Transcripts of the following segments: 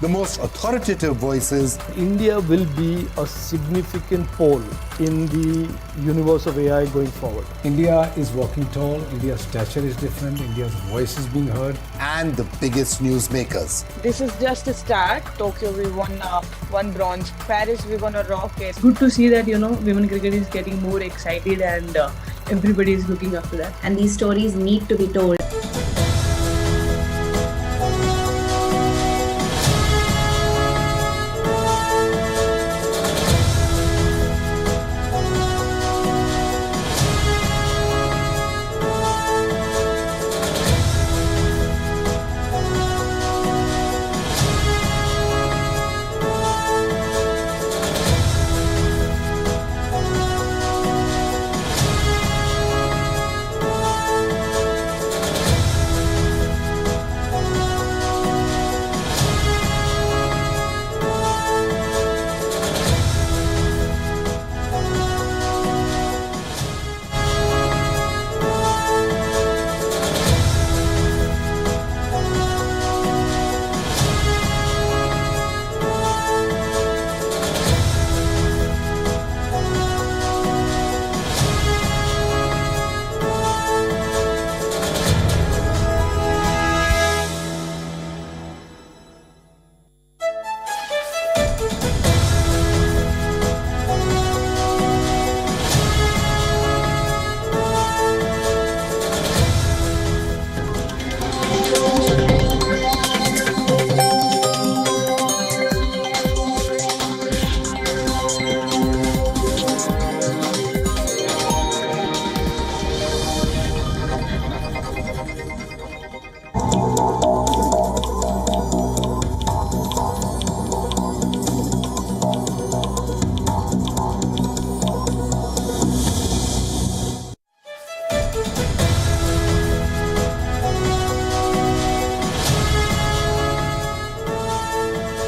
the most authoritative voices. India will be a significant pole in the universe of AI going forward. India is walking tall, India's stature is different, India's voice is being heard. And the biggest newsmakers. This is just a start. Tokyo, we won one bronze. Paris, we're gonna rock it. Good to see that, women cricket is getting more excited and everybody is looking up to that. And these stories need to be told.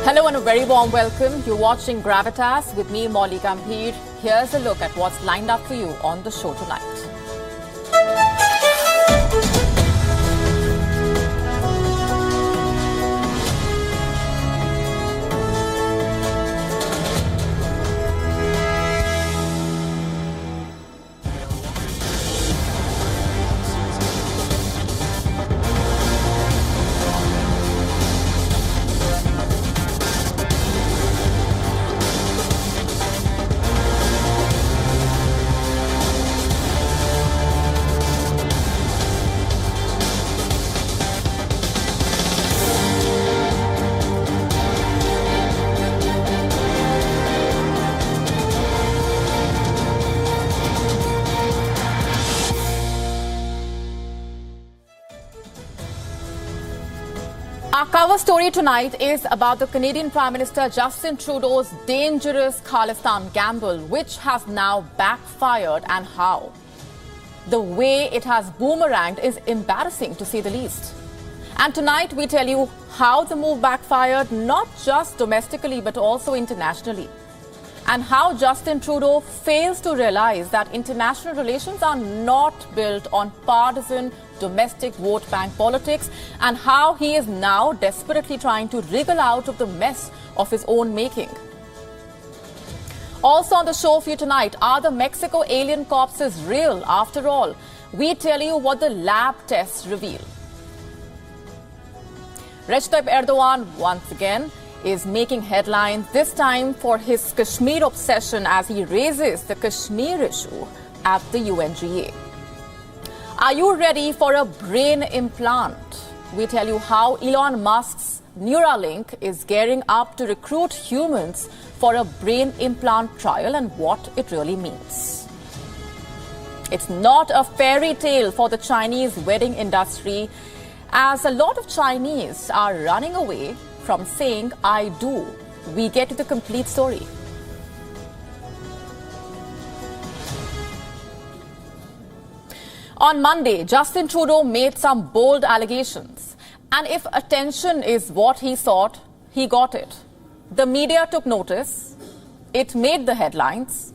Hello and a very warm welcome. You're watching Gravitas with me, Molly Gambhir. Here's a look at what's lined up for you on the show tonight. Our cover story tonight is about the Canadian Prime Minister Justin Trudeau's dangerous Khalistan gamble, which has now backfired, and how. The way it has boomeranged is embarrassing, to say the least. And tonight we tell you how the move backfired, not just domestically but also internationally. And how Justin Trudeau fails to realize that international relations are not built on partisan domestic vote bank politics, and how he is now desperately trying to wriggle out of the mess of his own making. Also on the show for you tonight, are the Mexico alien corpses real after all? We tell you what the lab tests reveal. Recep Erdogan once again is making headlines, this time for his Kashmir obsession as he raises the Kashmir issue at the UNGA. Are you ready for a brain implant? We tell you how Elon Musk's Neuralink is gearing up to recruit humans for a brain implant trial and what it really means. It's not a fairy tale for the Chinese wedding industry, as a lot of Chinese are running away from saying I do. We get to the complete story. On Monday, Justin Trudeau made some bold allegations. And if attention is what he sought, he got it. The media took notice. It made the headlines.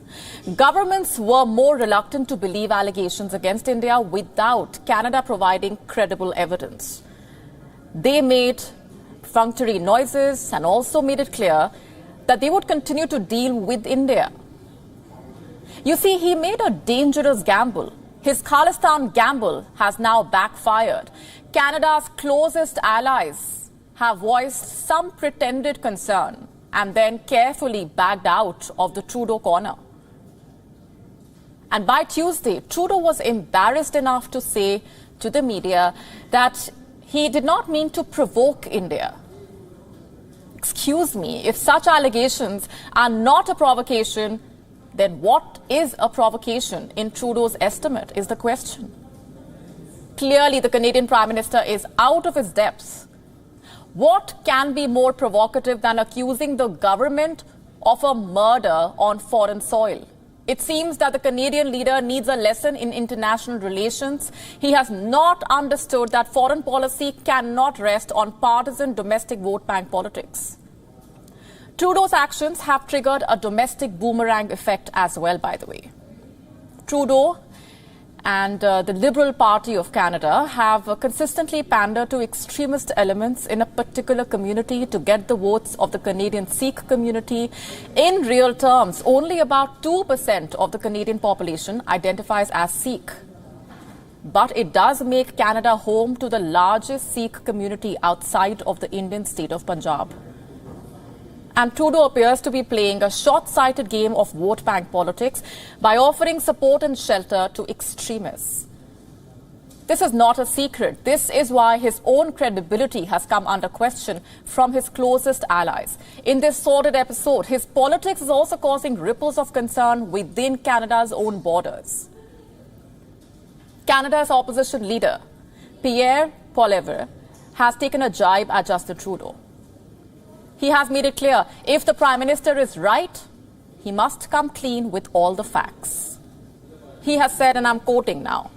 Governments were more reluctant to believe allegations against India without Canada providing credible evidence. They made perfunctory noises and also made it clear that they would continue to deal with India. You see, he made a dangerous gamble. His Khalistan gamble has now backfired. Canada's closest allies have voiced some pretended concern and then carefully backed out of the Trudeau corner. And by Tuesday, Trudeau was embarrassed enough to say to the media that he did not mean to provoke India. Excuse me, if such allegations are not a provocation, then what is a provocation in Trudeau's estimate is the question. Clearly, the Canadian Prime Minister is out of his depths. What can be more provocative than accusing the government of a murder on foreign soil? It seems that the Canadian leader needs a lesson in international relations. He has not understood that foreign policy cannot rest on partisan domestic vote bank politics. Trudeau's actions have triggered a domestic boomerang effect as well, by the way. Trudeau and the Liberal Party of Canada have consistently pandered to extremist elements in a particular community to get the votes of the Canadian Sikh community. In real terms, only about 2% of the Canadian population identifies as Sikh. But it does make Canada home to the largest Sikh community outside of the Indian state of Punjab. And Trudeau appears to be playing a short-sighted game of vote bank politics by offering support and shelter to extremists. This is not a secret. This is why his own credibility has come under question from his closest allies. In this sordid episode, his politics is also causing ripples of concern within Canada's own borders. Canada's opposition leader, Pierre Poilievre, has taken a jibe at Justin Trudeau. He has made it clear, if the Prime Minister is right, he must come clean with all the facts. He has said, and I'm quoting now,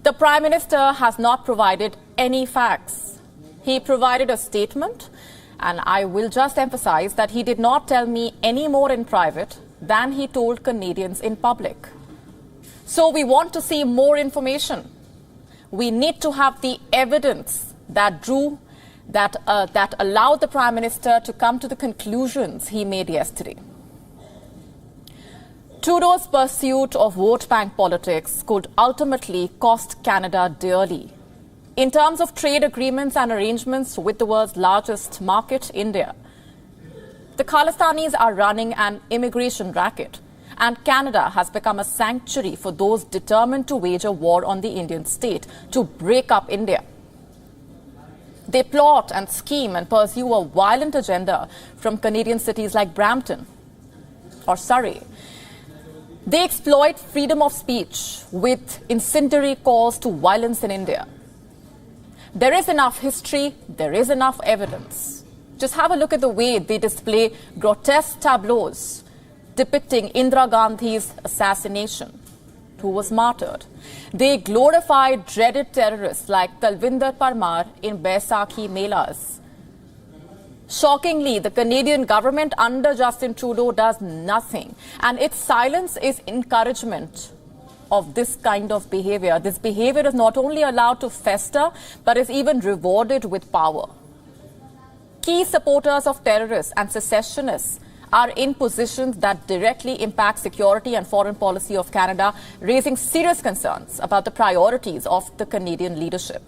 "The Prime Minister has not provided any facts. He provided a statement, and I will just emphasize that he did not tell me any more in private than he told Canadians in public. So we want to see more information. We need to have the evidence that allowed the Prime Minister to come to the conclusions he made yesterday." Trudeau's pursuit of vote bank politics could ultimately cost Canada dearly. In terms of trade agreements and arrangements with the world's largest market, India, the Khalistanis are running an immigration racket, and Canada has become a sanctuary for those determined to wage a war on the Indian state, to break up India. They plot and scheme and pursue a violent agenda from Canadian cities like Brampton or Surrey. They exploit freedom of speech with incendiary calls to violence in India. There is enough history, there is enough evidence. Just have a look at the way they display grotesque tableaus depicting Indira Gandhi's assassination, who was martyred. They glorify dreaded terrorists like Talvinder Parmar in Baisakhi Melas. Shockingly, the Canadian government under Justin Trudeau does nothing, and its silence is encouragement of this kind of behavior. This behavior is not only allowed to fester, but is even rewarded with power. Key supporters of terrorists and secessionists are in positions that directly impact security and foreign policy of Canada, raising serious concerns about the priorities of the Canadian leadership.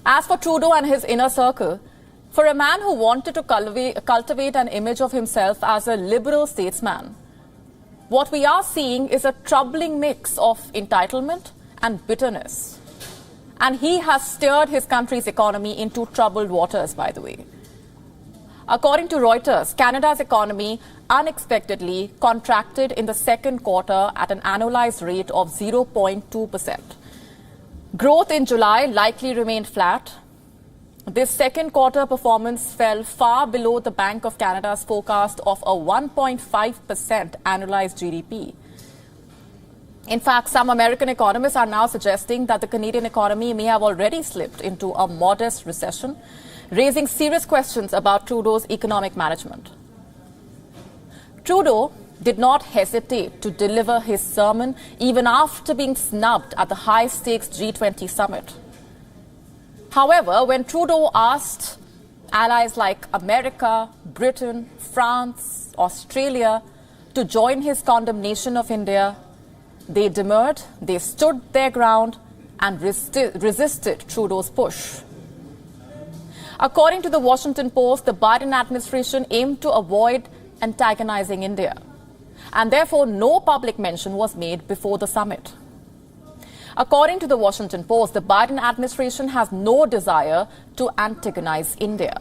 As for Trudeau and his inner circle, for a man who wanted to cultivate an image of himself as a liberal statesman, what we are seeing is a troubling mix of entitlement and bitterness. And he has steered his country's economy into troubled waters, by the way. According to Reuters, Canada's economy unexpectedly contracted in the second quarter at an annualized rate of 0.2%. Growth in July likely remained flat. This second quarter performance fell far below the Bank of Canada's forecast of a 1.5% annualized GDP. In fact, some American economists are now suggesting that the Canadian economy may have already slipped into a modest recession, raising serious questions about Trudeau's economic management. Trudeau did not hesitate to deliver his sermon even after being snubbed at the high-stakes G20 summit. However, when Trudeau asked allies like America, Britain, France, Australia to join his condemnation of India, they demurred, they stood their ground and resisted Trudeau's push. According to the Washington Post, the Biden administration aimed to avoid antagonizing India, and therefore no public mention was made before the summit. According to the Washington Post, the Biden administration has no desire to antagonize India.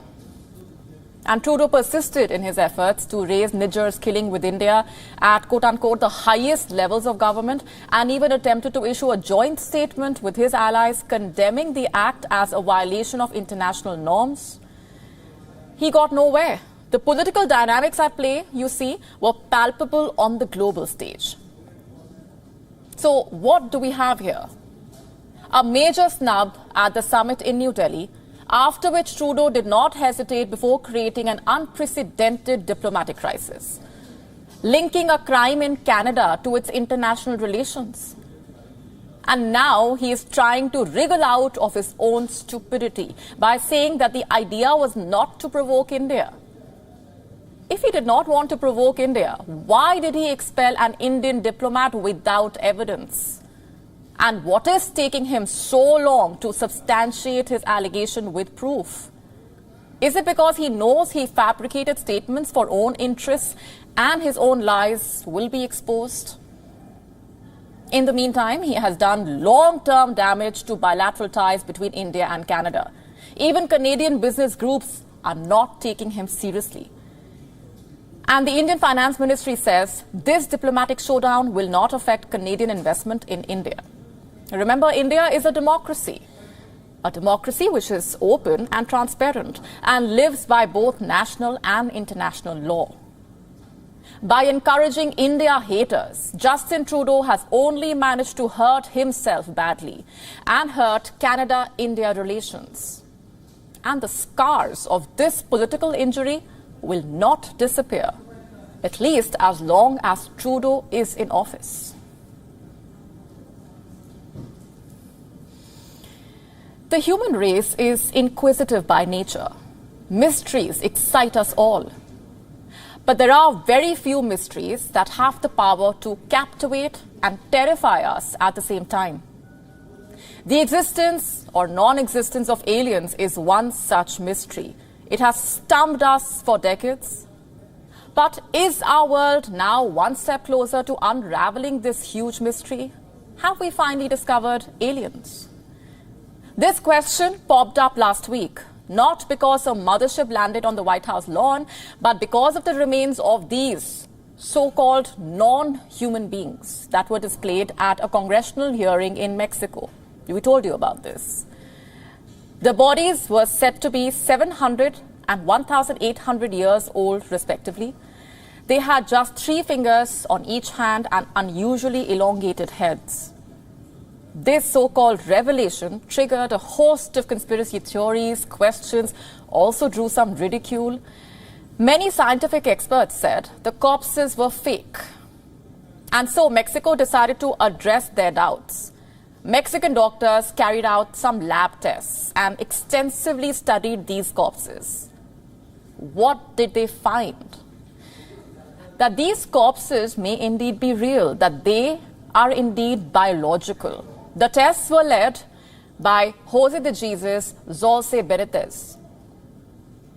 And Trudeau persisted in his efforts to raise Nijjar's killing with India at quote-unquote the highest levels of government, and even attempted to issue a joint statement with his allies condemning the act as a violation of international norms. He got nowhere. The political dynamics at play, you see, were palpable on the global stage. So what do we have here? A major snub at the summit in New Delhi, after which Trudeau did not hesitate before creating an unprecedented diplomatic crisis, linking a crime in Canada to its international relations. And now he is trying to wriggle out of his own stupidity by saying that the idea was not to provoke India. If he did not want to provoke India, why did he expel an Indian diplomat without evidence? And what is taking him so long to substantiate his allegation with proof? Is it because he knows he fabricated statements for own interests and his own lies will be exposed? In the meantime, he has done long-term damage to bilateral ties between India and Canada. Even Canadian business groups are not taking him seriously. And the Indian Finance Ministry says this diplomatic showdown will not affect Canadian investment in India. Remember, India is a democracy which is open and transparent and lives by both national and international law. By encouraging India haters, Justin Trudeau has only managed to hurt himself badly and hurt Canada-India relations. And the scars of this political injury will not disappear, at least as long as Trudeau is in office. The human race is inquisitive by nature. Mysteries excite us all. But there are very few mysteries that have the power to captivate and terrify us at the same time. The existence or non-existence of aliens is one such mystery. It has stumped us for decades. But is our world now one step closer to unraveling this huge mystery? Have we finally discovered aliens? This question popped up last week, not because a mothership landed on the White House lawn, but because of the remains of these so-called non-human beings that were displayed at a congressional hearing in Mexico. We told you about this. The bodies were said to be 700 and 1,800 years old, respectively. They had just 3 fingers on each hand and unusually elongated heads. This so-called revelation triggered a host of conspiracy theories, questions, also drew some ridicule. Many scientific experts said the corpses were fake. And so Mexico decided to address their doubts. Mexican doctors carried out some lab tests and extensively studied these corpses. What did they find? That these corpses may indeed be real, that they are indeed biological. The tests were led by Jose de Jesus Zolce Benitez,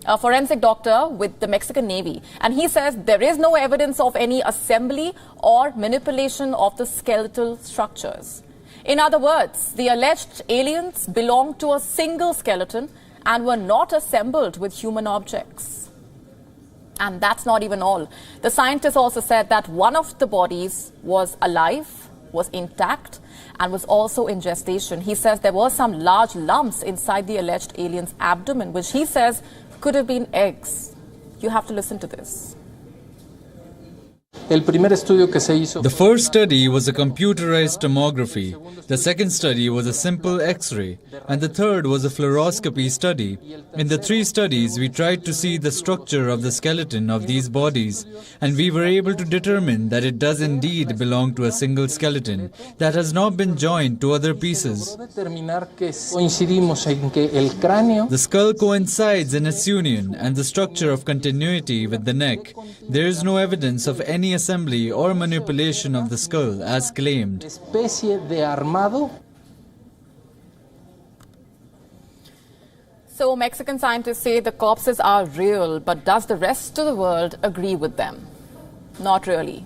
a forensic doctor with the Mexican Navy. And he says there is no evidence of any assembly or manipulation of the skeletal structures. In other words, the alleged aliens belonged to a single skeleton and were not assembled with human objects. And that's not even all. The scientists also said that one of the bodies was alive, was intact, and was also in gestation. He says there were some large lumps inside the alleged alien's abdomen, which he says could have been eggs. You have to listen to this. The first study was a computerized tomography, the second study was a simple X-ray, and the third was a fluoroscopy study. In the three studies, we tried to see the structure of the skeleton of these bodies, and we were able to determine that it does indeed belong to a single skeleton that has not been joined to other pieces. The skull coincides in its union and the structure of continuity with the neck. There is no evidence of any assembly or manipulation of the skull as claimed. So Mexican scientists say the corpses are real, but does the rest of the world agree with them? Not really.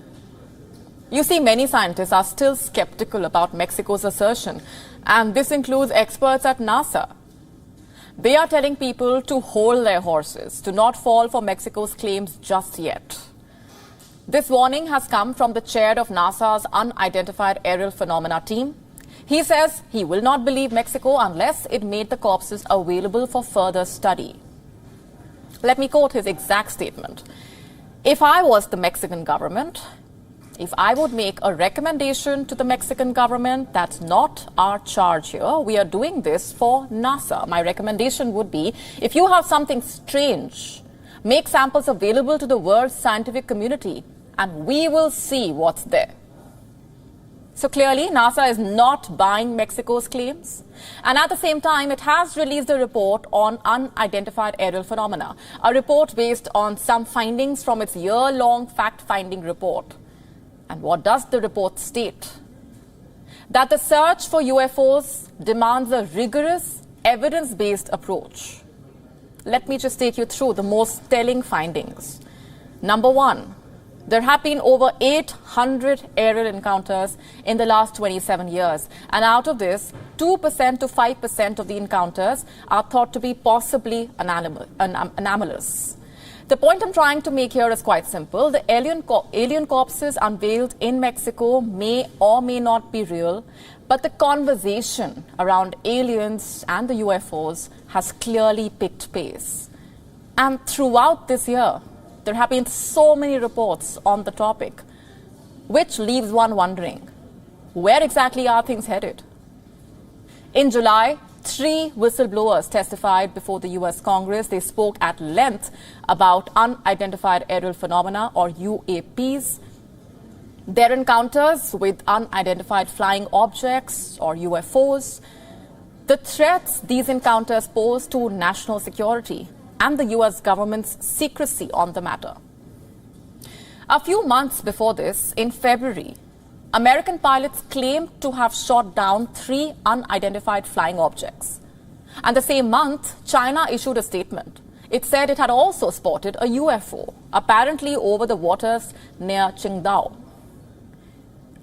You see, many scientists are still skeptical about Mexico's assertion, and this includes experts at NASA. They are telling people to hold their horses, to not fall for Mexico's claims just yet. This warning has come from the chair of NASA's Unidentified Aerial Phenomena team. He says he will not believe Mexico unless it made the corpses available for further study. Let me quote his exact statement. If I was the Mexican government, if I would make a recommendation to the Mexican government, that's not our charge here. We are doing this for NASA. My recommendation would be, if you have something strange, make samples available to the world's scientific community, and we will see what's there. So clearly, NASA is not buying Mexico's claims. And at the same time, it has released a report on unidentified aerial phenomena, a report based on some findings from its year-long fact-finding report. And what does the report state? That the search for UFOs demands a rigorous, evidence-based approach. Let me just take you through the most telling findings. Number one, there have been over 800 aerial encounters in the last 27 years. And out of this, 2% to 5% of the encounters are thought to be possibly anomalous. The point I'm trying to make here is quite simple. The alien corpses unveiled in Mexico may or may not be real, but the conversation around aliens and the UFOs has clearly picked pace. And throughout this year, there have been so many reports on the topic, which leaves one wondering, where exactly are things headed? In July, 3 whistleblowers testified before the US Congress. They spoke at length about unidentified aerial phenomena, or UAPs, their encounters with unidentified flying objects, or UFOs, the threats these encounters pose to national security, and the US government's secrecy on the matter. A few months before this, in February, American pilots claimed to have shot down 3 unidentified flying objects. And the same month, China issued a statement. It said it had also spotted a UFO, apparently over the waters near Qingdao.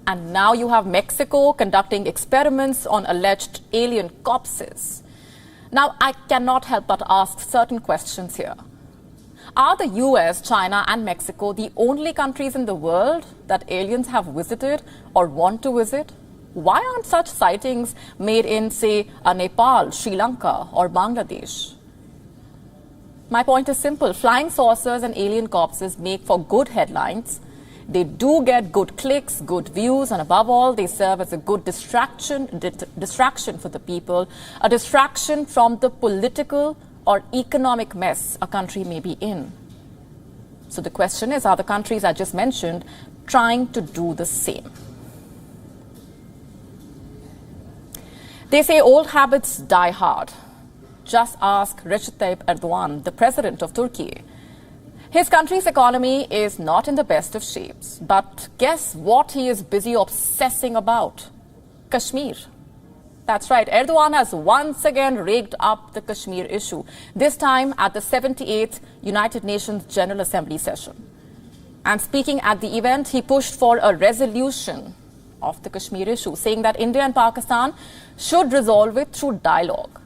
And now you have Mexico conducting experiments on alleged alien corpses. Now, I cannot help but ask certain questions here. Are the US, China, and Mexico the only countries in the world that aliens have visited or want to visit? Why aren't such sightings made in, say, Nepal, Sri Lanka, or Bangladesh? My point is simple. Flying saucers and alien corpses make for good headlines. They do get good clicks, good views, and above all, they serve as a good distraction for the people, a distraction from the political or economic mess a country may be in. So the question is, are the countries I just mentioned trying to do the same? They say old habits die hard. Just ask Recep Tayyip Erdogan, the president of Turkey. His country's economy is not in the best of shapes, but guess what he is busy obsessing about? Kashmir. That's right, Erdogan has once again rigged up the Kashmir issue, this time at the 78th United Nations General Assembly session. And speaking at the event, he pushed for a resolution of the Kashmir issue, saying that India and Pakistan should resolve it through dialogue.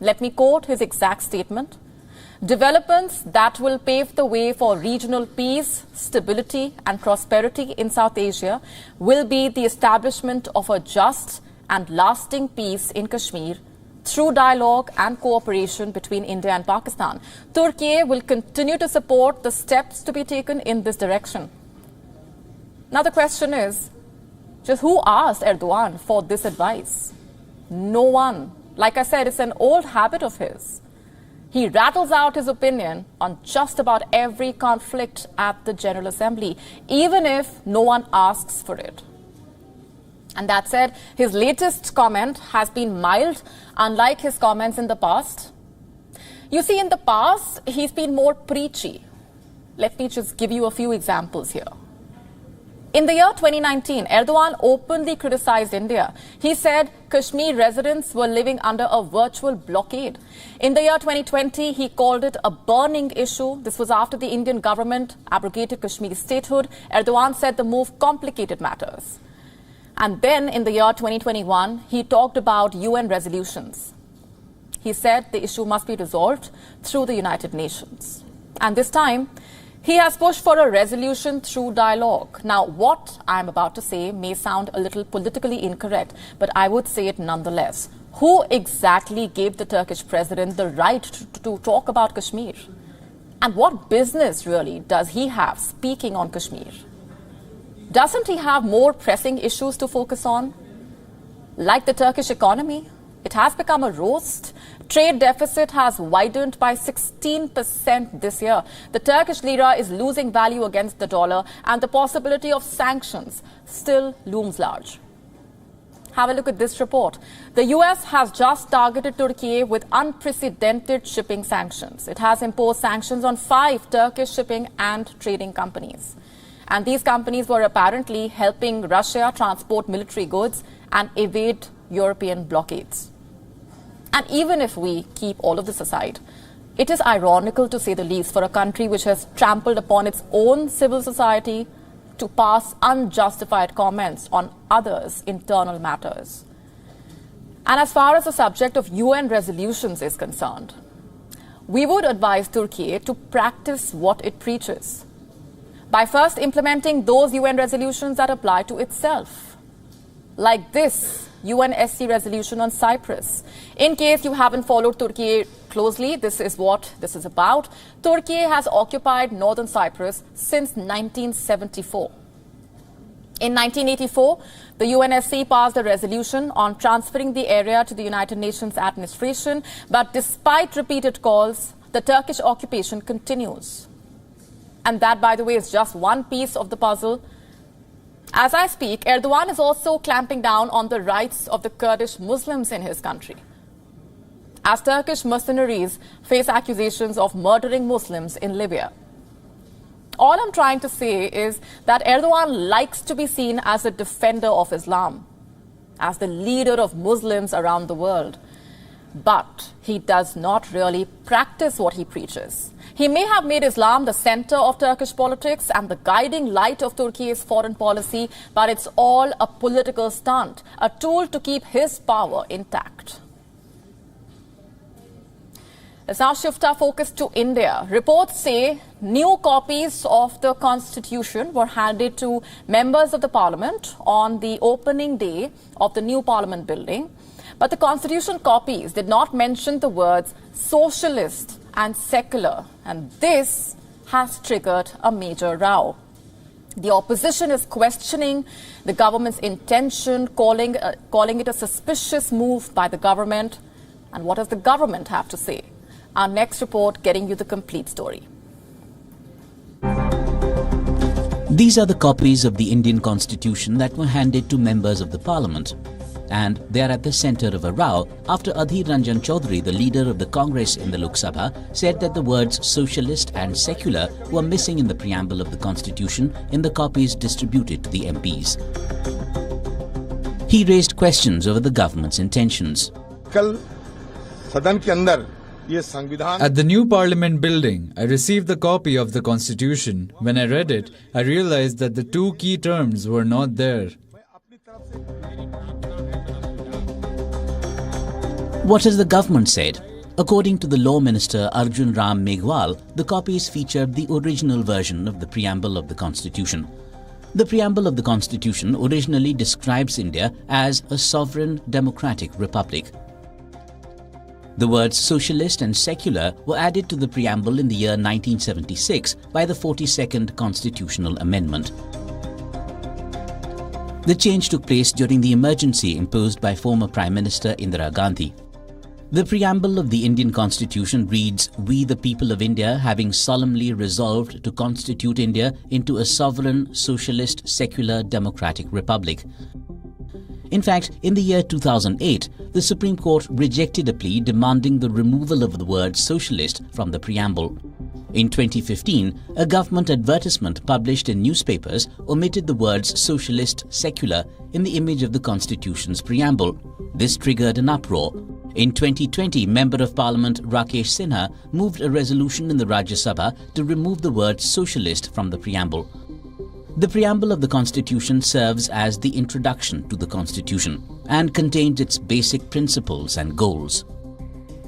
Let me quote his exact statement. Developments that will pave the way for regional peace, stability, and prosperity in South Asia will be the establishment of a just and lasting peace in Kashmir through dialogue and cooperation between India and Pakistan. Turkey will continue to support the steps to be taken in this direction. Now the question is, just who asked Erdogan for this advice? No one. Like I said, it's an old habit of his. He rattles out his opinion on just about every conflict at the General Assembly, even if no one asks for it. And that said, his latest comment has been mild, unlike his comments in the past. You see, in the past, he's been more preachy. Let me just give you a few examples here. In the year 2019, Erdogan openly criticized India. He said Kashmir residents were living under a virtual blockade. In the year 2020, he called it a burning issue. This was after the Indian government abrogated Kashmir statehood. Erdogan said the move complicated matters. And then in the year 2021, he talked about UN resolutions. He said the issue must be resolved through the United Nations. And this time, he has pushed for a resolution through dialogue. Now, what I'm about to say may sound a little politically incorrect, but I would say it nonetheless. Who exactly gave the Turkish president the right to talk about Kashmir? And what business, really, does he have speaking on Kashmir? Doesn't he have more pressing issues to focus on? Like the Turkish economy, it has become a roast. Trade deficit has widened by 16% this year. The Turkish lira is losing value against the dollar, and the possibility of sanctions still looms large. Have a look at this report. The US has just targeted Turkey with unprecedented shipping sanctions. It has imposed sanctions on 5 Turkish shipping and trading companies. And these companies were apparently helping Russia transport military goods and evade European blockades. And even if we keep all of this aside, it is ironical, to say the least, for a country which has trampled upon its own civil society to pass unjustified comments on others' internal matters. And as far as the subject of UN resolutions is concerned, we would advise Turkey to practice what it preaches by first implementing those UN resolutions that apply to itself, like this UNSC resolution on Cyprus. In case you haven't followed Turkey closely, this is what this is about. Turkey has occupied northern Cyprus since 1974. In 1984, the UNSC passed a resolution on transferring the area to the United Nations administration, but despite repeated calls, the Turkish occupation continues. And that, by the way, is just one piece of the puzzle. As I speak, Erdogan is also clamping down on the rights of the Kurdish Muslims in his country, as Turkish mercenaries face accusations of murdering Muslims in Libya. All I'm trying to say is that Erdogan likes to be seen as a defender of Islam, as the leader of Muslims around the world. But he does not really practice what he preaches. He may have made Islam the center of Turkish politics and the guiding light of Turkey's foreign policy, but it's all a political stunt, a tool to keep his power intact. Let's now shift our focus to India. Reports say new copies of the Constitution were handed to members of the Parliament on the opening day of the new Parliament building. But the Constitution copies did not mention the words socialist and secular, and this has triggered a major row. The opposition is questioning the government's intention, calling it a suspicious move by the government. And what does the government have to say? Our next report getting you the complete story. These are the copies of the Indian Constitution that were handed to members of the Parliament. And they are at the centre of a row after Adhir Ranjan Chaudhary, the leader of the Congress in the Lok Sabha, said that the words socialist and secular were missing in the preamble of the Constitution in the copies distributed to the MPs. He raised questions over the government's intentions. At the new Parliament building, I received the copy of the Constitution. When I read it, I realized that the 2 key terms were not there. What has the government said? According to the Law Minister Arjun Ram Meghwal, the copies featured the original version of the preamble of the Constitution. The preamble of the Constitution originally describes India as a sovereign democratic republic. The words socialist and secular were added to the preamble in the year 1976 by the 42nd Constitutional Amendment. The change took place during the emergency imposed by former Prime Minister Indira Gandhi. The preamble of the Indian Constitution reads, "We the people of India, having solemnly resolved to constitute India into a sovereign, socialist, secular, democratic republic." In fact, in the year 2008, the Supreme Court rejected a plea demanding the removal of the word socialist from the preamble. In 2015, a government advertisement published in newspapers omitted the words socialist, secular in the image of the Constitution's preamble. This triggered an uproar. In 2020, Member of Parliament Rakesh Sinha moved a resolution in the Rajya Sabha to remove the word socialist from the preamble. The preamble of the Constitution serves as the introduction to the Constitution and contains its basic principles and goals.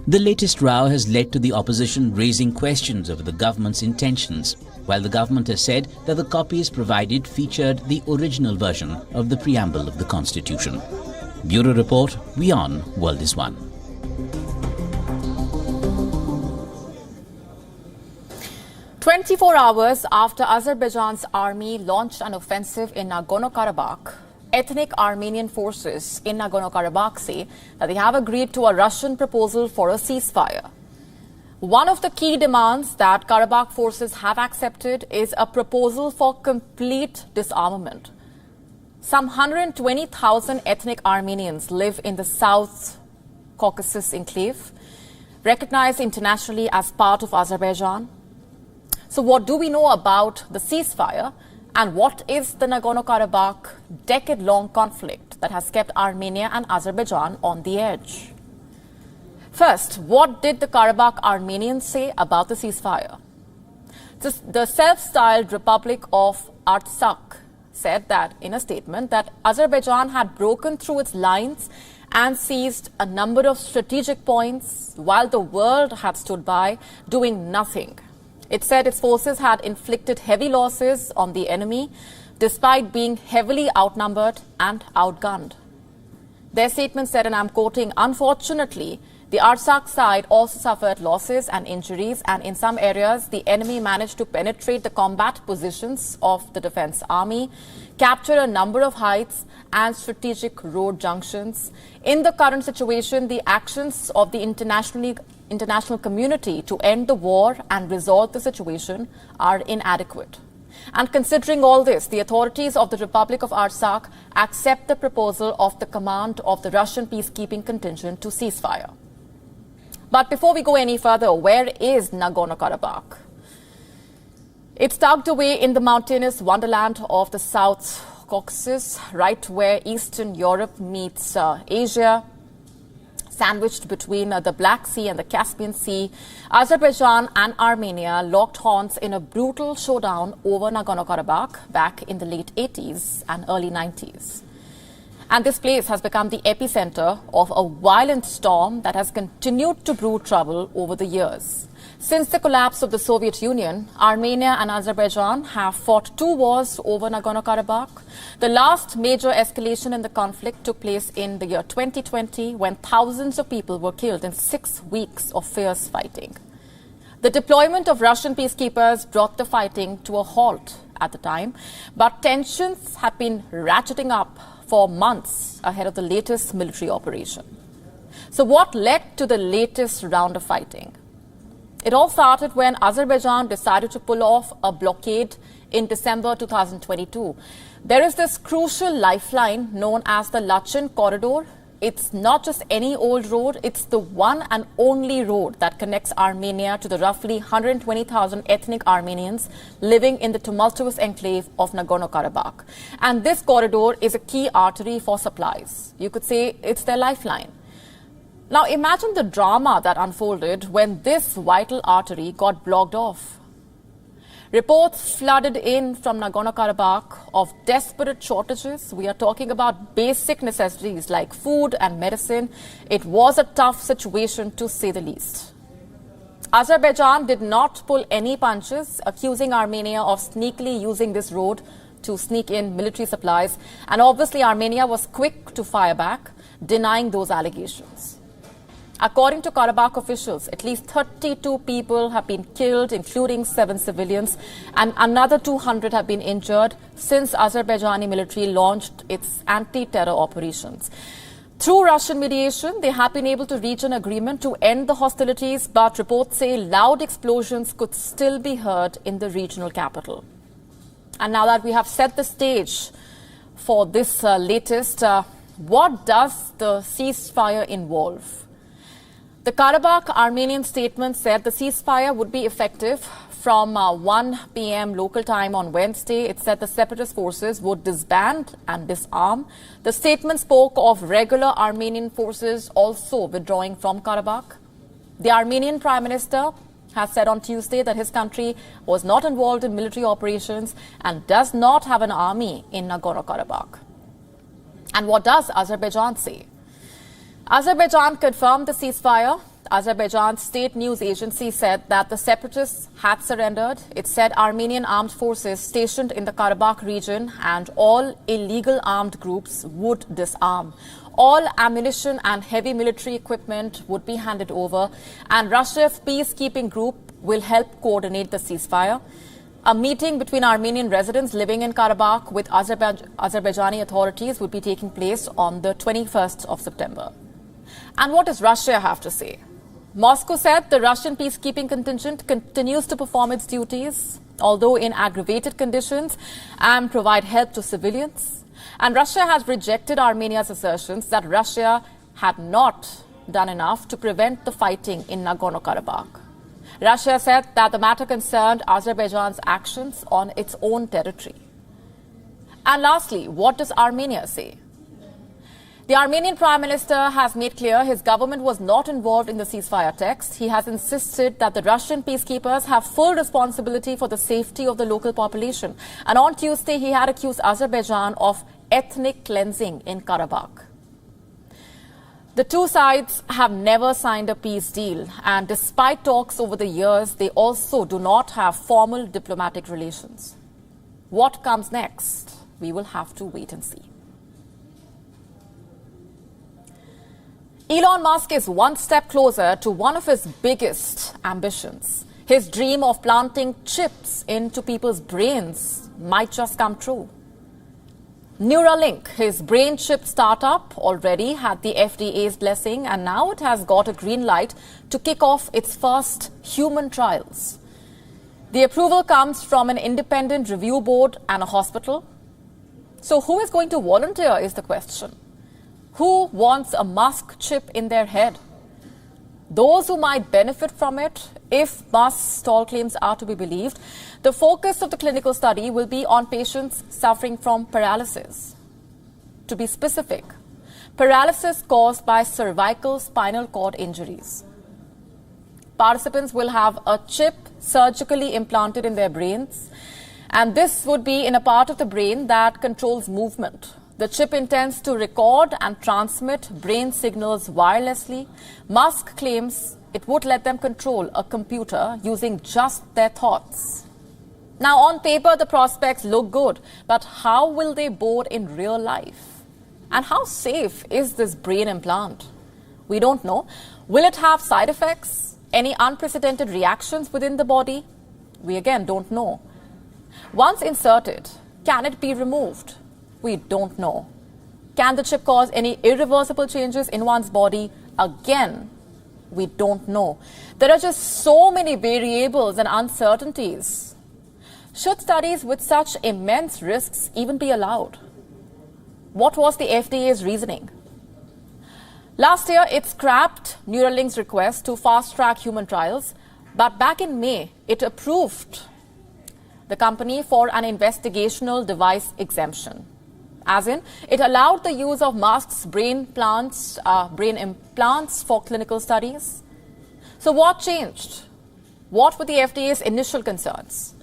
The latest row has led to the opposition raising questions over the government's intentions, while the government has said that the copies provided featured the original version of the preamble of the Constitution. Bureau Report, WION World is One. "24 hours after Azerbaijan's army launched an offensive in Nagorno-Karabakh, ethnic Armenian forces in Nagorno-Karabakh say that they have agreed to a Russian proposal for a ceasefire. One of the key demands that Karabakh forces have accepted is a proposal for complete disarmament. Some 120,000 ethnic Armenians live in the South Caucasus enclave, recognized internationally as part of Azerbaijan. So what do we know about the ceasefire, and what is the Nagorno-Karabakh decade-long conflict that has kept Armenia and Azerbaijan on the edge? First, what did the Karabakh Armenians say about the ceasefire? The self-styled Republic of Artsakh said that in a statement that Azerbaijan had broken through its lines and seized a number of strategic points while the world had stood by doing nothing. It said its forces had inflicted heavy losses on the enemy despite being heavily outnumbered and outgunned. Their statement said, and I'm quoting, "Unfortunately, the Artsakh side also suffered losses and injuries, and in some areas the enemy managed to penetrate the combat positions of the defense army, capture a number of heights and strategic road junctions. In the current situation, the actions of the international community to end the war and resolve the situation are inadequate. And considering all this, the authorities of the Republic of Artsakh accept the proposal of the command of the Russian peacekeeping contingent to ceasefire." But before we go any further, where is Nagorno-Karabakh? It's tucked away in the mountainous wonderland of the South Caucasus, right where Eastern Europe meets Asia. Sandwiched between the Black Sea and the Caspian Sea, Azerbaijan and Armenia locked horns in a brutal showdown over Nagorno-Karabakh back in the late 80s and early 90s. And this place has become the epicenter of a violent storm that has continued to brew trouble over the years. Since the collapse of the Soviet Union, Armenia and Azerbaijan have fought 2 wars over Nagorno-Karabakh. The last major escalation in the conflict took place in the year 2020, when thousands of people were killed in 6 weeks of fierce fighting. The deployment of Russian peacekeepers brought the fighting to a halt at the time, but tensions had been ratcheting up for months ahead of the latest military operation. So what led to the latest round of fighting? It all started when Azerbaijan decided to pull off a blockade in December 2022. There is this crucial lifeline known as the Lachin Corridor. It's not just any old road, it's the one and only road that connects Armenia to the roughly 120,000 ethnic Armenians living in the tumultuous enclave of Nagorno-Karabakh. And this corridor is a key artery for supplies. You could say it's their lifeline. Now imagine the drama that unfolded when this vital artery got blocked off. Reports flooded in from Nagorno-Karabakh of desperate shortages. We are talking about basic necessities like food and medicine. It was a tough situation, to say the least. Azerbaijan did not pull any punches, accusing Armenia of sneakily using this road to sneak in military supplies. And obviously Armenia was quick to fire back, denying those allegations. According to Karabakh officials, at least 32 people have been killed, including 7 civilians, and another 200 have been injured since Azerbaijani military launched its anti-terror operations. Through Russian mediation, they have been able to reach an agreement to end the hostilities, but reports say loud explosions could still be heard in the regional capital. And now that we have set the stage for this latest, what does the ceasefire involve? The Karabakh Armenian statement said the ceasefire would be effective from 1 p.m. local time on Wednesday. It said the separatist forces would disband and disarm. The statement spoke of regular Armenian forces also withdrawing from Karabakh. The Armenian Prime Minister has said on Tuesday that his country was not involved in military operations and does not have an army in Nagorno-Karabakh. And what does Azerbaijan say? Azerbaijan confirmed the ceasefire. Azerbaijan's state news agency said that the separatists had surrendered. It said Armenian armed forces stationed in the Karabakh region and all illegal armed groups would disarm. All ammunition and heavy military equipment would be handed over, and Russia's peacekeeping group will help coordinate the ceasefire. A meeting between Armenian residents living in Karabakh with Azerbaijani authorities would be taking place on the 21st of September. And what does Russia have to say? Moscow said the Russian peacekeeping contingent continues to perform its duties, although in aggravated conditions, and provide help to civilians. And Russia has rejected Armenia's assertions that Russia had not done enough to prevent the fighting in Nagorno-Karabakh. Russia said that the matter concerned Azerbaijan's actions on its own territory. And lastly, what does Armenia say? The Armenian Prime Minister has made clear his government was not involved in the ceasefire text. He has insisted that the Russian peacekeepers have full responsibility for the safety of the local population. And on Tuesday, he had accused Azerbaijan of ethnic cleansing in Karabakh. The two sides have never signed a peace deal, and despite talks over the years, they also do not have formal diplomatic relations. What comes next? We will have to wait and see. Elon Musk is one step closer to one of his biggest ambitions. His dream of planting chips into people's brains might just come true. Neuralink, his brain chip startup, already had the FDA's blessing, and now it has got a green light to kick off its first human trials. The approval comes from an independent review board and a hospital. So who is going to volunteer is the question. Who wants a Musk chip in their head? Those who might benefit from it, if Musk's stall claims are to be believed. The focus of the clinical study will be on patients suffering from paralysis. To be specific, paralysis caused by cervical spinal cord injuries. Participants will have a chip surgically implanted in their brains, and this would be in a part of the brain that controls movement. The chip intends to record and transmit brain signals wirelessly. Musk claims it would let them control a computer using just their thoughts. Now, on paper, the prospects look good, but how will they bode in real life? And how safe is this brain implant? We don't know. Will it have side effects? Any unprecedented reactions within the body? We again don't know. Once inserted, can it be removed? We don't know. Can the chip cause any irreversible changes in one's body? Again, we don't know. There are just so many variables and uncertainties. Should studies with such immense risks even be allowed? What was the FDA's reasoning? Last year, it scrapped Neuralink's request to fast-track human trials, but back in May, it approved the company for an investigational device exemption. As in, it allowed the use of Musk's brain implants for clinical studies. So what changed? What were the FDA's initial concerns?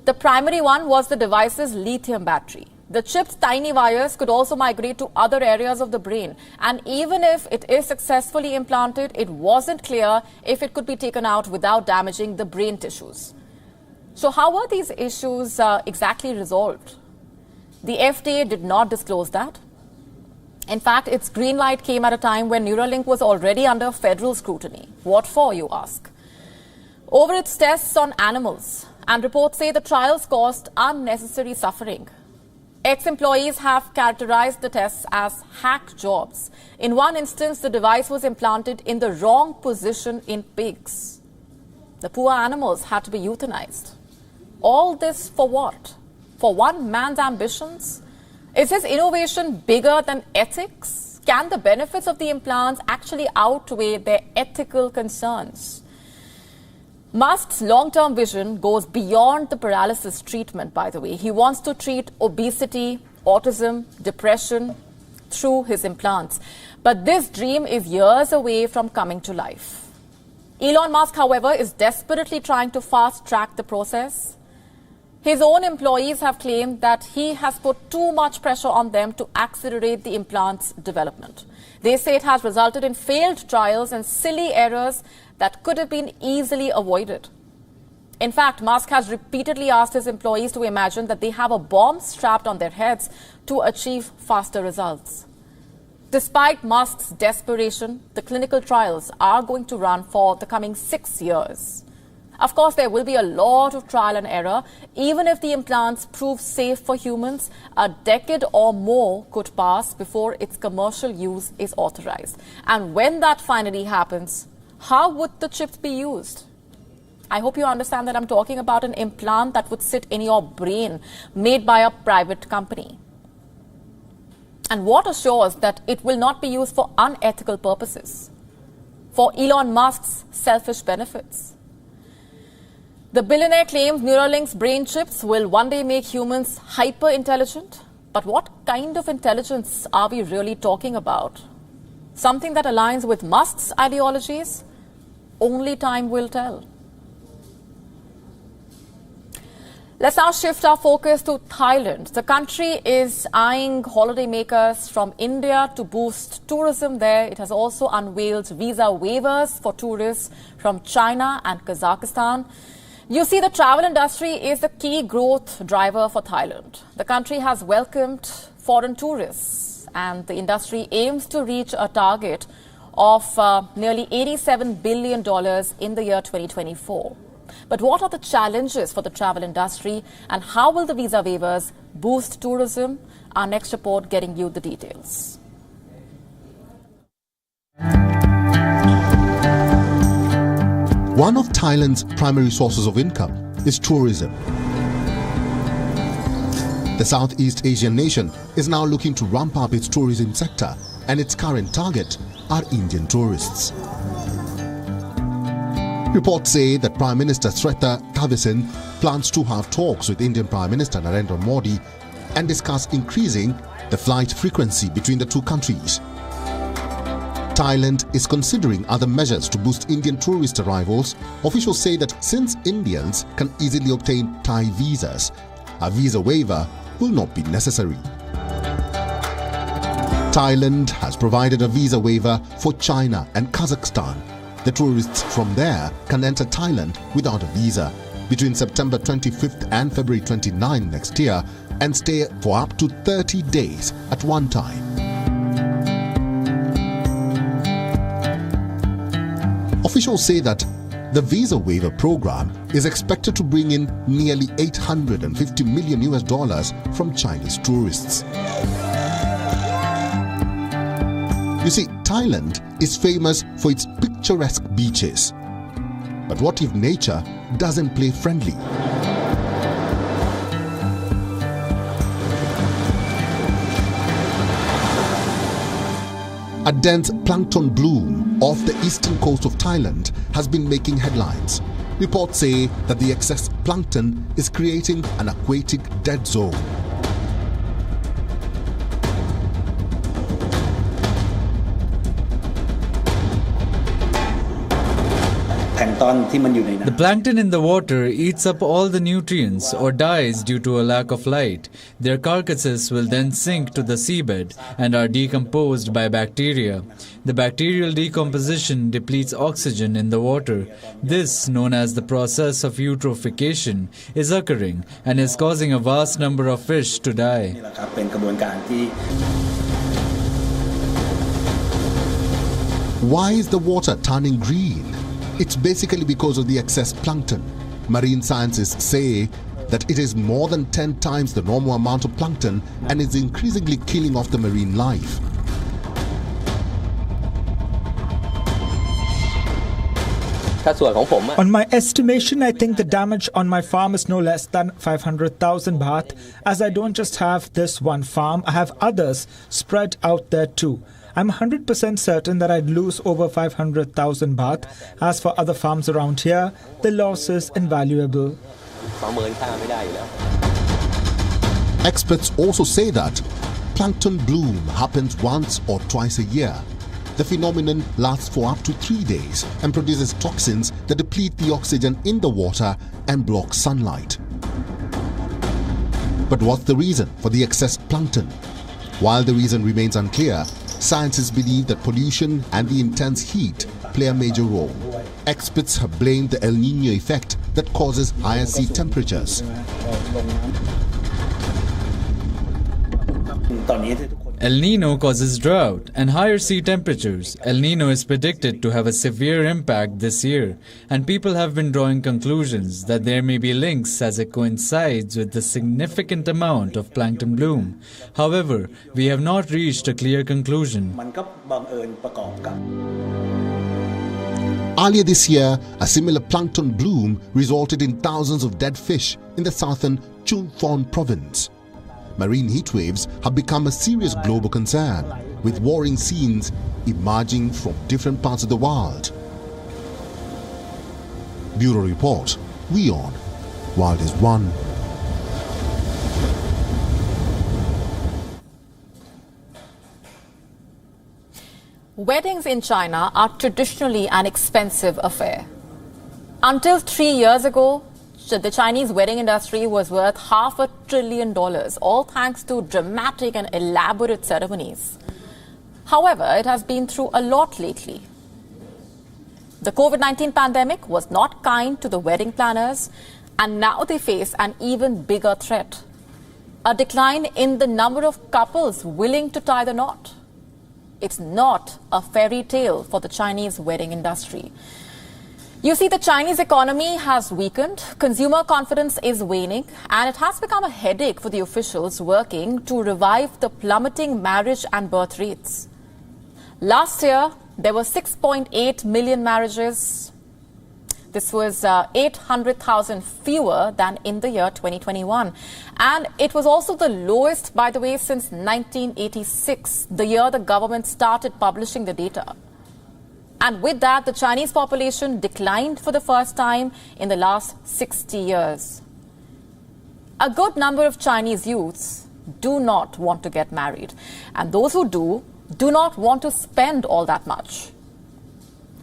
The primary one was the device's lithium battery. The chip's tiny wires could also migrate to other areas of the brain. And even if it is successfully implanted, it wasn't clear if it could be taken out without damaging the brain tissues. So how were these issues exactly resolved? The FDA did not disclose that. In fact, its green light came at a time when Neuralink was already under federal scrutiny. What for, you ask? Over its tests on animals, and reports say the trials caused unnecessary suffering. Ex-employees have characterized the tests as hack jobs. In one instance, the device was implanted in the wrong position in pigs. The poor animals had to be euthanized. All this for what? For one man's ambitions? Is his innovation bigger than ethics? Can the benefits of the implants actually outweigh their ethical concerns? Musk's long-term vision goes beyond the paralysis treatment, by the way. He wants to treat obesity, autism, depression through his implants. But this dream is years away from coming to life. Elon Musk, however, is desperately trying to fast-track the process. His own employees have claimed that he has put too much pressure on them to accelerate the implant's development. They say it has resulted in failed trials and silly errors that could have been easily avoided. In fact, Musk has repeatedly asked his employees to imagine that they have a bomb strapped on their heads to achieve faster results. Despite Musk's desperation, the clinical trials are going to run for the coming 6 years. Of course, there will be a lot of trial and error. Even if the implants prove safe for humans, a decade or more could pass before its commercial use is authorized. And when that finally happens, how would the chips be used? I hope you understand that I'm talking about an implant that would sit in your brain, made by a private company. And what assures that it will not be used for unethical purposes, for Elon Musk's selfish benefits? The billionaire claims Neuralink's brain chips will one day make humans hyper-intelligent. But what kind of intelligence are we really talking about? Something that aligns with Musk's ideologies? Only time will tell. Let's now shift our focus to Thailand. The country is eyeing holidaymakers from India to boost tourism there. It has also unveiled visa waivers for tourists from China and Kazakhstan. You see, the travel industry is the key growth driver for Thailand. The country has welcomed foreign tourists, and the industry aims to reach a target of nearly $87 billion in the year 2024. But what are the challenges for the travel industry, and how will the visa waivers boost tourism? Our next report getting you the details. One of Thailand's primary sources of income is tourism. The Southeast Asian nation is now looking to ramp up its tourism sector, and its current target are Indian tourists. Reports say that Prime Minister Srettha Thavisin plans to have talks with Indian Prime Minister Narendra Modi and discuss increasing the flight frequency between the two countries. Thailand is considering other measures to boost Indian tourist arrivals. Officials say that since Indians can easily obtain Thai visas, a visa waiver will not be necessary. Thailand has provided a visa waiver for China and Kazakhstan. The tourists from there can enter Thailand without a visa between September 25th and February 29 next year and stay for up to 30 days at one time. Officials say that the visa waiver program is expected to bring in nearly $850 million from Chinese tourists. You see, Thailand is famous for its picturesque beaches. But what if nature doesn't play friendly? A dense plankton bloom off the eastern coast of Thailand has been making headlines. Reports say that the excess plankton is creating an aquatic dead zone. The plankton in the water eats up all the nutrients or dies due to a lack of light. Their carcasses will then sink to the seabed and are decomposed by bacteria. The bacterial decomposition depletes oxygen in the water. This, known as the process of eutrophication, is occurring and is causing a vast number of fish to die. Why is the water turning green? It's basically because of the excess plankton. Marine scientists say that it is more than 10 times the normal amount of plankton and is increasingly killing off the marine life. On my estimation, I think the damage on my farm is no less than 500,000 baht, as I don't just have this one farm, I have others spread out there too. I'm 100% certain that I'd lose over 500,000 baht. As for other farms around here, the loss is invaluable. Experts also say that plankton bloom happens once or twice a year. The phenomenon lasts for up to 3 days and produces toxins that deplete the oxygen in the water and block sunlight. But what's the reason for the excess plankton? While the reason remains unclear, scientists believe that pollution and the intense heat play a major role. Experts have blamed the El Niño effect that causes higher sea temperatures. El Nino causes drought and higher sea temperatures. El Nino is predicted to have a severe impact this year, and people have been drawing conclusions that there may be links as it coincides with the significant amount of plankton bloom. However, we have not reached a clear conclusion. Earlier this year, a similar plankton bloom resulted in thousands of dead fish in the southern Chumphon province. Marine heatwaves have become a serious global concern, with warring scenes emerging from different parts of the world. Bureau Report, WION, World is One. Weddings in China are traditionally an expensive affair. Until 3 years ago, the Chinese wedding industry was worth $500 billion, all thanks to dramatic and elaborate ceremonies. However, it has been through a lot lately. The COVID-19 pandemic was not kind to the wedding planners, and now they face an even bigger threat: a decline in the number of couples willing to tie the knot. It's not a fairy tale for the Chinese wedding industry. You see, the Chinese economy has weakened, consumer confidence is waning, and it has become a headache for the officials working to revive the plummeting marriage and birth rates. Last year, there were 6.8 million marriages. This was 800,000 fewer than in the year 2021. And it was also the lowest, by the way, since 1986, the year the government started publishing the data. And with that, the Chinese population declined for the first time in the last 60 years. A good number of Chinese youths do not want to get married. And those who do not want to spend all that much.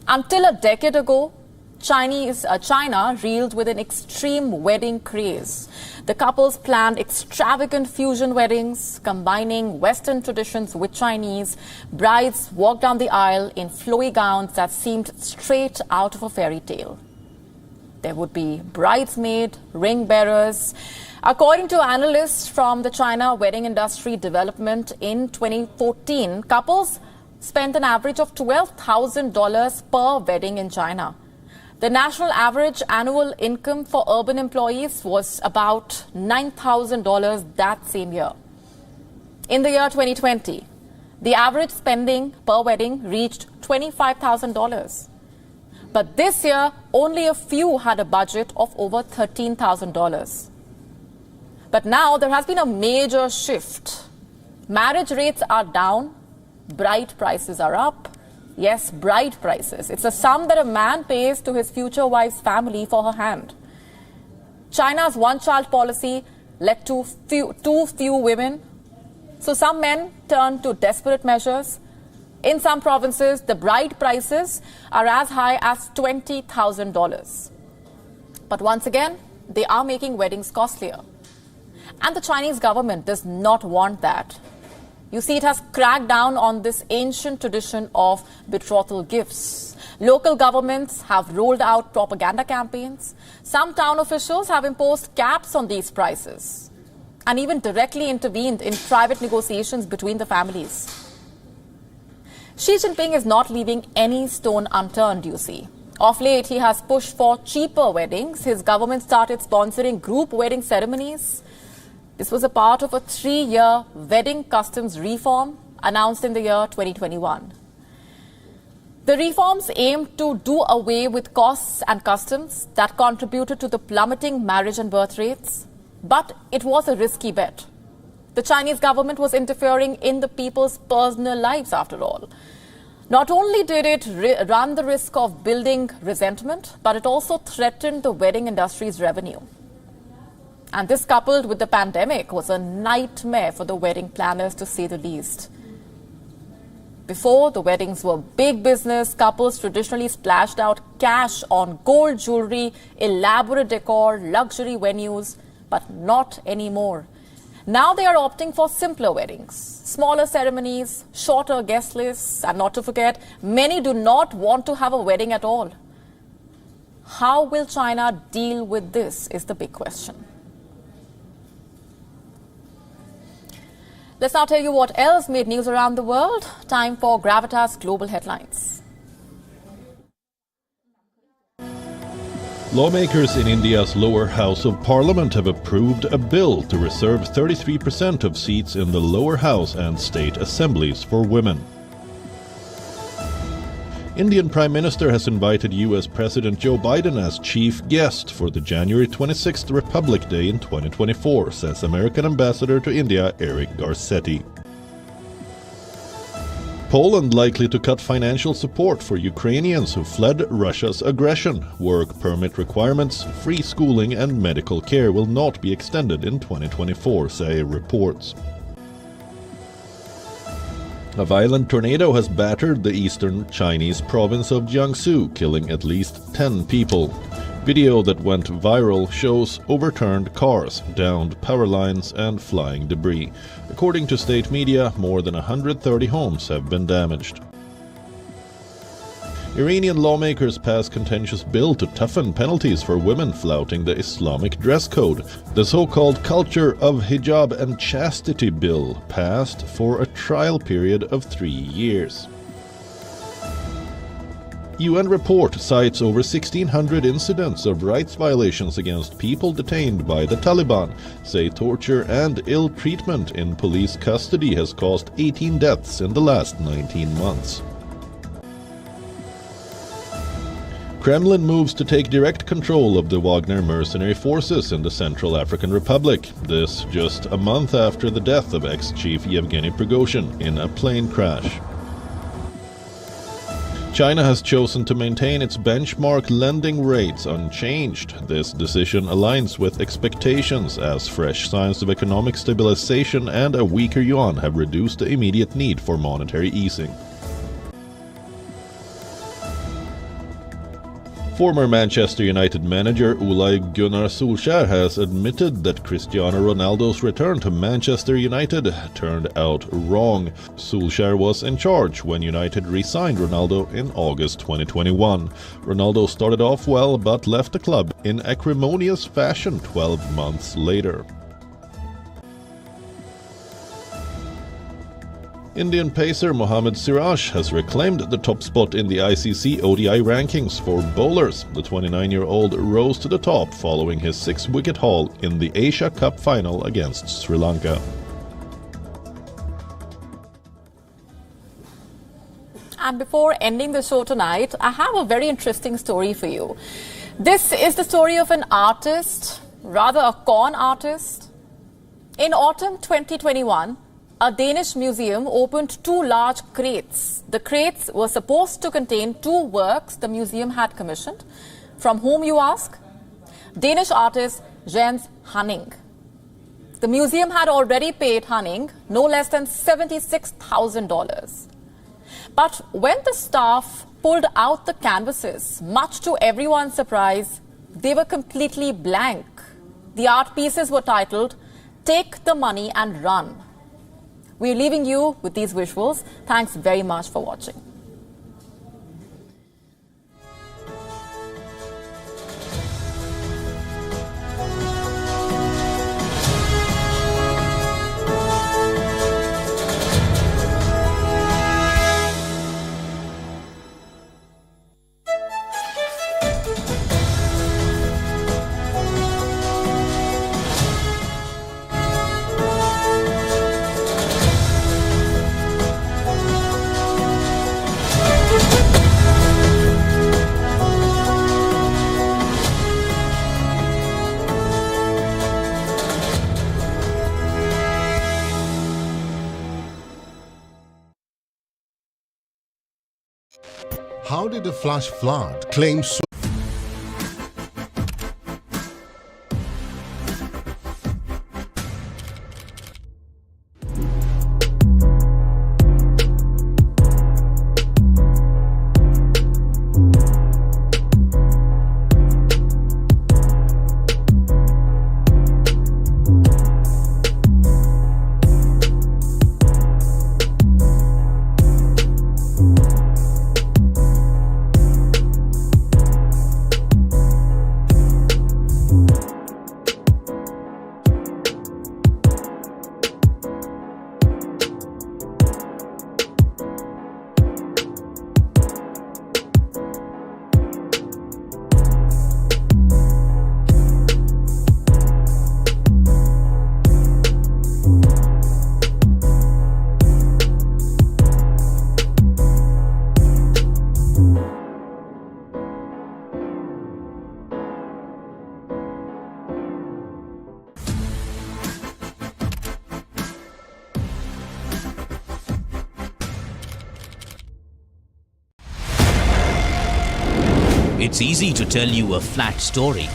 Until a decade ago, China reeled with an extreme wedding craze. The couples planned extravagant fusion weddings, combining Western traditions with Chinese. Brides walked down the aisle in flowy gowns that seemed straight out of a fairy tale. There would be bridesmaids, ring bearers. According to analysts from the China Wedding Industry Development, in 2014, couples spent an average of $12,000 per wedding in China. The national average annual income for urban employees was about $9,000 that same year. In the year 2020, the average spending per wedding reached $25,000. But this year, only a few had a budget of over $13,000. But now there has been a major shift. Marriage rates are down, bride prices are up. Yes, bride prices. It's a sum that a man pays to his future wife's family for her hand. China's one-child policy led to too few women. So some men turned to desperate measures. In some provinces, the bride prices are as high as $20,000. But once again, they are making weddings costlier. And the Chinese government does not want that. You see, it has cracked down on this ancient tradition of betrothal gifts. Local governments have rolled out propaganda campaigns. Some town officials have imposed caps on these prices and even directly intervened in private negotiations between the families. Xi Jinping is not leaving any stone unturned, you see. Of late, he has pushed for cheaper weddings. His government started sponsoring group wedding ceremonies. This was a part of a 3-year wedding customs reform announced in the year 2021. The reforms aimed to do away with costs and customs that contributed to the plummeting marriage and birth rates. But it was a risky bet. The Chinese government was interfering in the people's personal lives, after all. Not only did it run the risk of building resentment, but it also threatened the wedding industry's revenue. And this, coupled with the pandemic, was a nightmare for the wedding planners, to say the least. Before, the weddings were big business. Couples traditionally splashed out cash on gold jewelry, elaborate decor, luxury venues, but not anymore. Now they are opting for simpler weddings, smaller ceremonies, shorter guest lists, and not to forget, many do not want to have a wedding at all. How will China deal with this is the big question. Let's now tell you what else made news around the world. Time for Gravitas Global Headlines. Lawmakers in India's lower house of parliament have approved a bill to reserve 33% of seats in the lower house and state assemblies for women. Indian Prime Minister has invited US President Joe Biden as chief guest for the January 26th Republic Day in 2024, says American Ambassador to India Eric Garcetti. Poland likely to cut financial support for Ukrainians who fled Russia's aggression. Work permit requirements, free schooling and medical care will not be extended in 2024, say reports. A violent tornado has battered the eastern Chinese province of Jiangsu, killing at least 10 people. Video that went viral shows overturned cars, downed power lines and flying debris. According to state media, more than 130 homes have been damaged. Iranian lawmakers passed contentious bill to toughen penalties for women flouting the Islamic dress code. The so-called Culture of Hijab and Chastity Bill passed for a trial period of 3 years. UN report cites over 1,600 incidents of rights violations against people detained by the Taliban, say torture and ill treatment in police custody has caused 18 deaths in the last 19 months. Kremlin moves to take direct control of the Wagner mercenary forces in the Central African Republic. This just a month after the death of ex-chief Yevgeny Prigozhin in a plane crash. China has chosen to maintain its benchmark lending rates unchanged. This decision aligns with expectations as fresh signs of economic stabilization and a weaker yuan have reduced the immediate need for monetary easing. Former Manchester United manager Ole Gunnar Solskjaer has admitted that Cristiano Ronaldo's return to Manchester United turned out wrong. Solskjaer was in charge when United re-signed Ronaldo in August 2021. Ronaldo started off well but left the club in acrimonious fashion 12 months later. Indian pacer Mohammad Siraj has reclaimed the top spot in the ICC ODI rankings for bowlers. The 29-year-old rose to the top following his 6-wicket haul in the Asia Cup final against Sri Lanka. And before ending the show tonight, I have a very interesting story for you. This is the story of an artist, rather a con artist. In autumn 2021, a Danish museum opened 2 large crates. The crates were supposed to contain 2 works the museum had commissioned. From whom, you ask? Danish artist Jens Hanning. The museum had already paid Hanning no less than $76,000. But when the staff pulled out the canvases, much to everyone's surprise, they were completely blank. The art pieces were titled, "Take the Money and Run." We're leaving you with these visuals. Thanks very much for watching. How did a flash flood claim so? It's easy to tell you a flat story.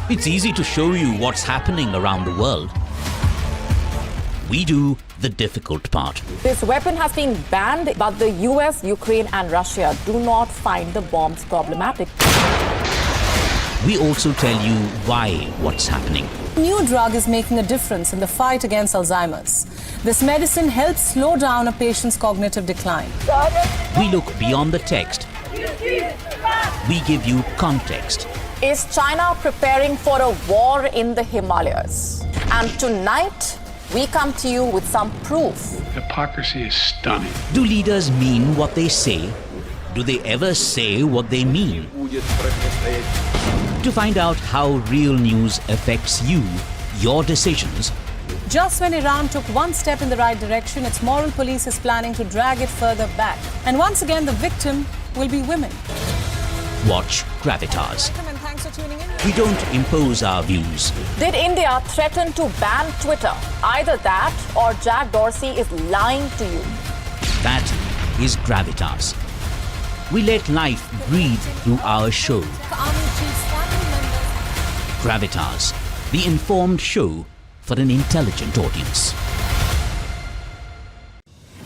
It's easy to show you what's happening around the world. We do the difficult part. This weapon has been banned, but the US, Ukraine and Russia do not find the bombs problematic. We also tell you why what's happening. A new drug is making a difference in the fight against Alzheimer's. This medicine helps slow down a patient's cognitive decline. We look beyond the text. We give you context. Is China preparing for a war in the Himalayas? And tonight, we come to you with some proof. Hypocrisy is stunning. Do leaders mean what they say? Do they ever say what they mean? To find out how real news affects you, your decisions, Just when Iran took one step in the right direction, its moral police is planning to drag it further back. And once again, the victim will be women. watch Gravitas. And thanks for tuning in. We don't impose our views. Did India threaten to ban Twitter? Either that or Jack Dorsey is lying to you. That is Gravitas. We let life breathe through our show. Gravitas, the informed show for an intelligent audience.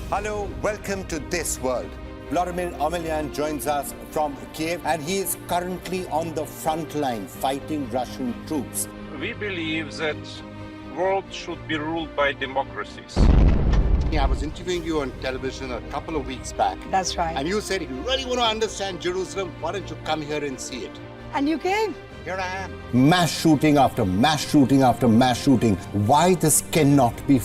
Hello, welcome to This World. Vladimir Amelyan joins us from Kiev, and he is currently on the front line fighting Russian troops. We believe that the world should be ruled by democracies. I was interviewing you on television a couple of weeks back. That's right. And you said, if you really want to understand Jerusalem, why don't you come here and see it? And you came. Here I am. Mass shooting after mass shooting after mass shooting. Why this cannot be